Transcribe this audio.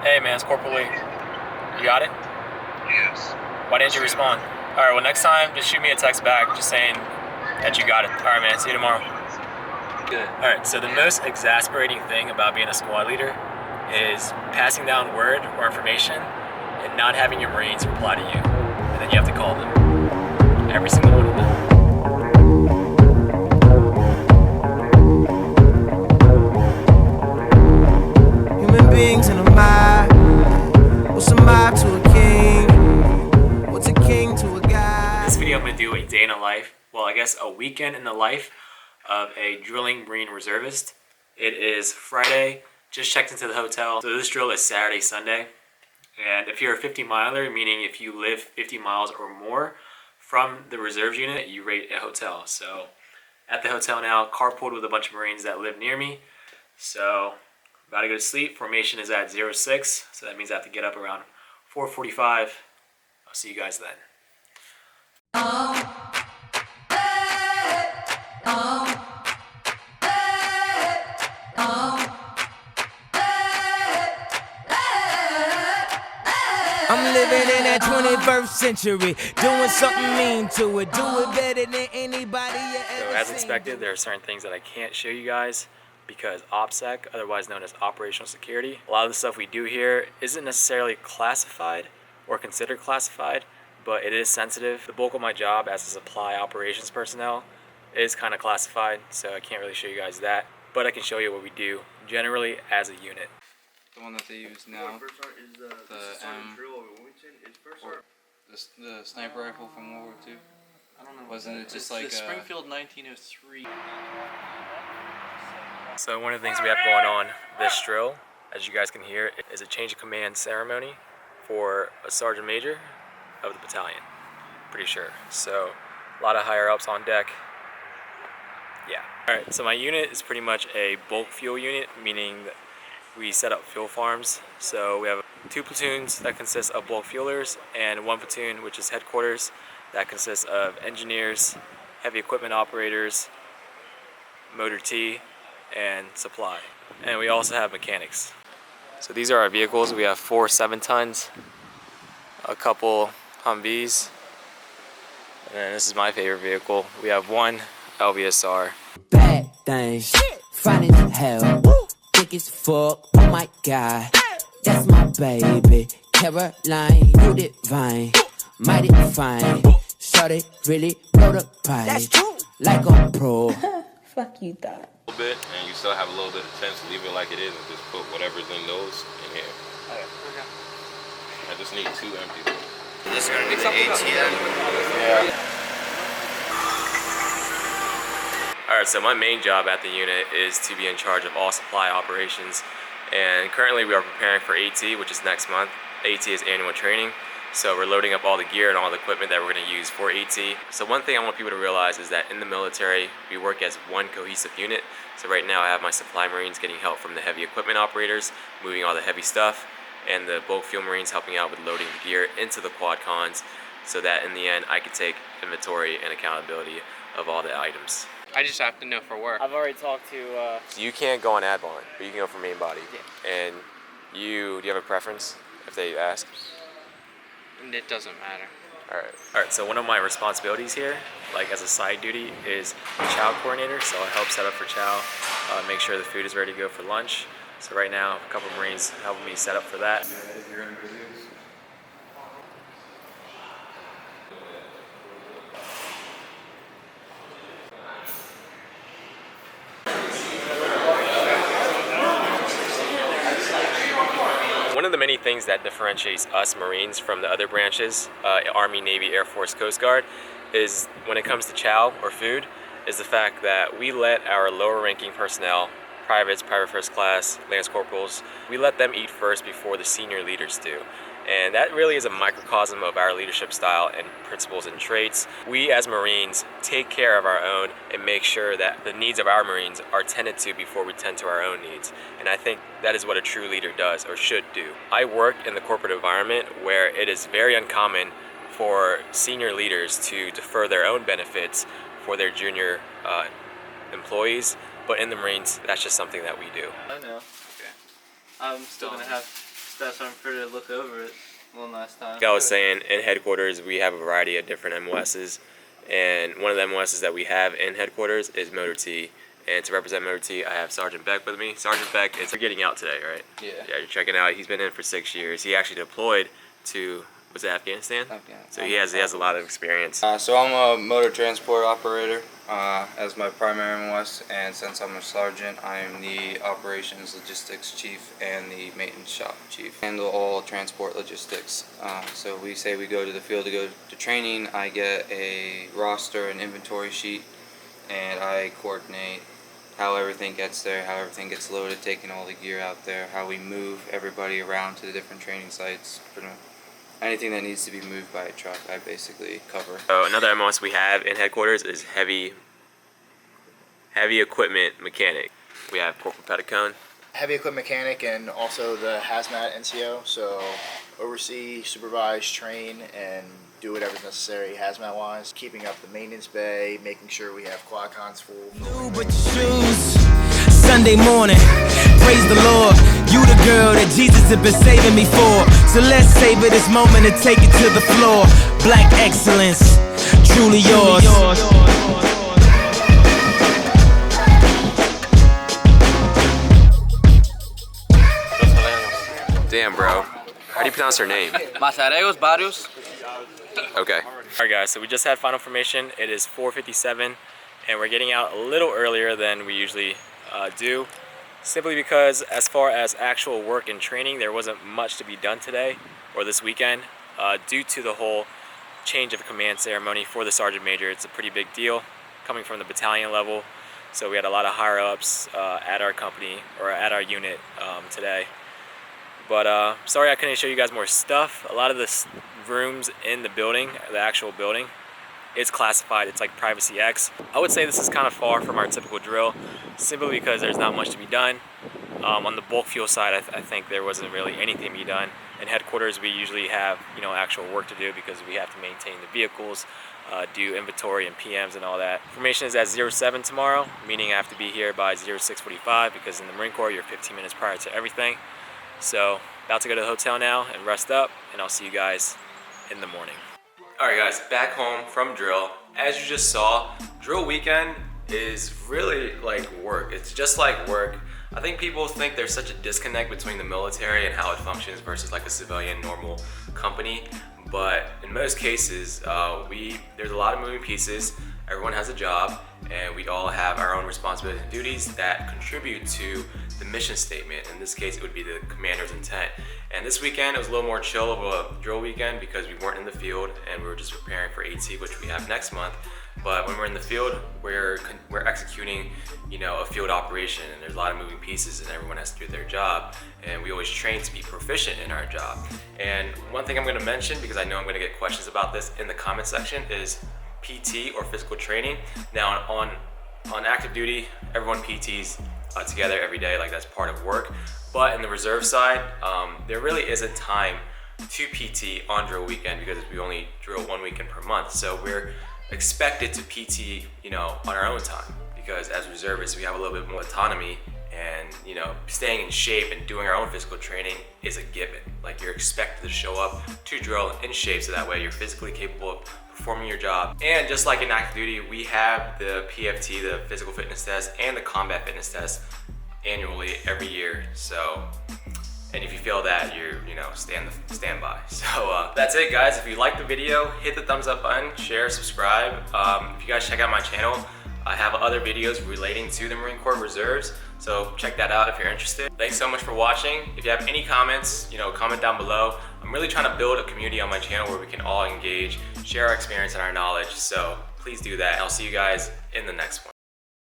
Hey man, it's Corporal Lee. You got it? Yes. Why didn't you respond? Alright, well next time, just shoot me a text back just saying that you got it. Alright man, see you tomorrow. Good. Alright, so the most exasperating thing about being a squad leader is passing down word or information and not having your Marines reply to you. And then you have to call them. Every single one of them. Human beings in a mob. What's a mob to a king? What's a king to a guy? In this video I'm going to do a day in the life, well I guess a weekend in the life of a drilling Marine reservist. It is Friday, just checked into the hotel. So this drill is Saturday, Sunday. And if you're a 50 miler, meaning if you live 50 miles or more from the reserves unit, you rate a hotel. So at the hotel now, carpooled with a bunch of Marines that live near me. So about to go to sleep. Formation is at 06, so that means I have to get up around 4:45. I'll see you guys then. I'm living in that 21st century, doing something mean to it, do it better than anybody you ever So as seen. expected, there are certain things that I can't show you guys because OPSEC, otherwise known as Operational Security, a lot of the stuff we do here isn't necessarily classified or considered classified, but it is sensitive. The bulk of my job as a supply operations personnel is kind of classified, so I can't really show you guys that, but I can show you what we do generally as a unit. The one that they use now. The sniper rifle from World War II. I don't know. Wasn't it just It's like the Springfield 1903? So one of the things we have going on this drill, as you guys can hear, is a change of command ceremony for a sergeant major of the battalion. Pretty sure. So a lot of higher ups on deck. Yeah. Alright, so my unit is pretty much a bulk fuel unit, meaning that we set up fuel farms. So we have 2 platoons that consist of bulk fuelers and 1 platoon, which is headquarters, that consists of engineers, heavy equipment operators, motor T, and supply. And we also have mechanics. So these are our vehicles. We have 4 7-tons, a couple Humvees, and then this is my favorite vehicle. We have 1 LVSR. Bad things, fine as hell, thick as fuck, oh my god, that's my baby, Caroline, you divine, mighty fine, shorty really blow the pipe, like a pro. Fuck you thought. A little bit, and you still have a little bit of tense. Leave it like it is, and just put whatever's in those in here. Okay. I just need 2 empty. This is gonna be the ATM. Yeah. Alright, so my main job at the unit is to be in charge of all supply operations, and currently we are preparing for AT, which is next month. AT is annual training, so we're loading up all the gear and all the equipment that we're going to use for AT. So one thing I want people to realize is that in the military, we work as one cohesive unit. So right now I have my supply Marines getting help from the heavy equipment operators, moving all the heavy stuff, and the bulk fuel Marines helping out with loading the gear into the quad cons, so that in the end I can take inventory and accountability of all the items. I just have to know for work. I've already talked to... So you can't go on Advon, but you can go for main body. Yeah. And do you have a preference if they ask? And it doesn't matter. Alright, so one of my responsibilities here, like as a side duty, is chow coordinator. So I help set up for chow, make sure the food is ready to go for lunch. So right now, a couple of Marines helping me set up for that. One of the many things that differentiates us Marines from the other branches, Army, Navy, Air Force, Coast Guard, is when it comes to chow or food, is the fact that we let our lower ranking personnel, privates, private first class, lance corporals, we let them eat first before the senior leaders do. And that really is a microcosm of our leadership style and principles and traits. We as Marines take care of our own and make sure that the needs of our Marines are tended to before we tend to our own needs. And I think that is what a true leader does or should do. I work in the corporate environment where it is very uncommon for senior leaders to defer their own benefits for their junior employees, but in the Marines, that's just something that we do. I know. Okay. I'm still gonna have Staff Sergeant Fritter look over it one last time. Like I was saying, in headquarters we have a variety of different MOSs, and one of the MOSs that we have in headquarters is Motor T. And to represent Motor T, I have Sergeant Beck with me. Sergeant Beck is getting out today, right? Yeah. Yeah, you're checking out. He's been in for 6 years. He actually deployed to, was it Afghanistan? So he has a lot of experience. So I'm a motor transport operator as my primary MOS, and since I'm a sergeant, I am the operations logistics chief and the maintenance shop chief. Handle all transport logistics. So we say we go to the field to go to training. I get a roster, an inventory sheet, and I coordinate how everything gets there, how everything gets loaded, taking all the gear out there, how we move everybody around to the different training sites. Anything that needs to be moved by a truck, I basically cover. So another MOS we have in headquarters is heavy equipment mechanic. We have Corporal Petticone. Heavy equipment mechanic and also the hazmat NCO, so oversee, supervise, train, and do whatever's necessary hazmat wise, keeping up the maintenance bay, making sure we have quad cons full. New but your shoes. Sunday morning, praise the Lord. You the girl that Jesus has been saving me for. So let's savor this moment and take it to the floor. Black excellence, truly yours. Damn, bro. How do you pronounce her name? Masareos, Barrios. Okay. Alright guys, so we just had final formation. It is 4:57 and we're getting out a little earlier than we usually do, simply because as far as actual work and training, there wasn't much to be done today or this weekend due to the whole change of command ceremony for the Sergeant Major. It's a pretty big deal coming from the battalion level, so we had a lot of higher ups at our company or at our unit today. But sorry I couldn't show you guys more stuff. A lot of the rooms in the building, the actual building, it's classified. It's like Privacy X. I would say this is kind of far from our typical drill, simply because there's not much to be done. On the bulk fuel side, I think there wasn't really anything to be done. In headquarters, we usually have actual work to do because we have to maintain the vehicles, do inventory and PMs and all that. Formation is at 07 tomorrow, meaning I have to be here by 06:45 because in the Marine Corps, you're 15 minutes prior to everything. So about to go to the hotel now and rest up, and I'll see you guys in the morning. Alright guys, back home from drill. As you just saw, drill weekend is really like work. It's just like work. I think people think there's such a disconnect between the military and how it functions versus like a civilian normal company. But in most cases, there's a lot of moving pieces. Everyone has a job, and we all have our own responsibilities and duties that contribute to the mission statement. In this case, it would be the commander's intent. And this weekend, it was a little more chill of a drill weekend because we weren't in the field and we were just preparing for AT, which we have next month. But when we're in the field, we're executing, a field operation, and there's a lot of moving pieces, and everyone has to do their job. And we always train to be proficient in our job. And one thing I'm going to mention, because I know I'm going to get questions about this in the comment section, is PT or physical training. Now on active duty, everyone PTs together every day, like that's part of work. But in the reserve side, there really isn't time to PT on drill weekend because we only drill 1 weekend per month. So we're expected to PT, on our own time, because as reservists, we have a little bit more autonomy, and staying in shape and doing our own physical training is a given. Like, you're expected to show up to drill in shape, so that way you're physically capable of performing your job. And just like in active duty, we have the PFT, the physical fitness test, and the combat fitness test annually every year. So, and if you feel that, you're stand by. So that's it guys. If you liked the video, hit the thumbs up button, share, subscribe. If you guys check out my channel, I have other videos relating to the Marine Corps Reserves, so check that out if you're interested. Thanks so much for watching. If you have any comments, comment down below. I'm really trying to build a community on my channel where we can all engage, share our experience and our knowledge, so please do that. I'll see you guys in the next one.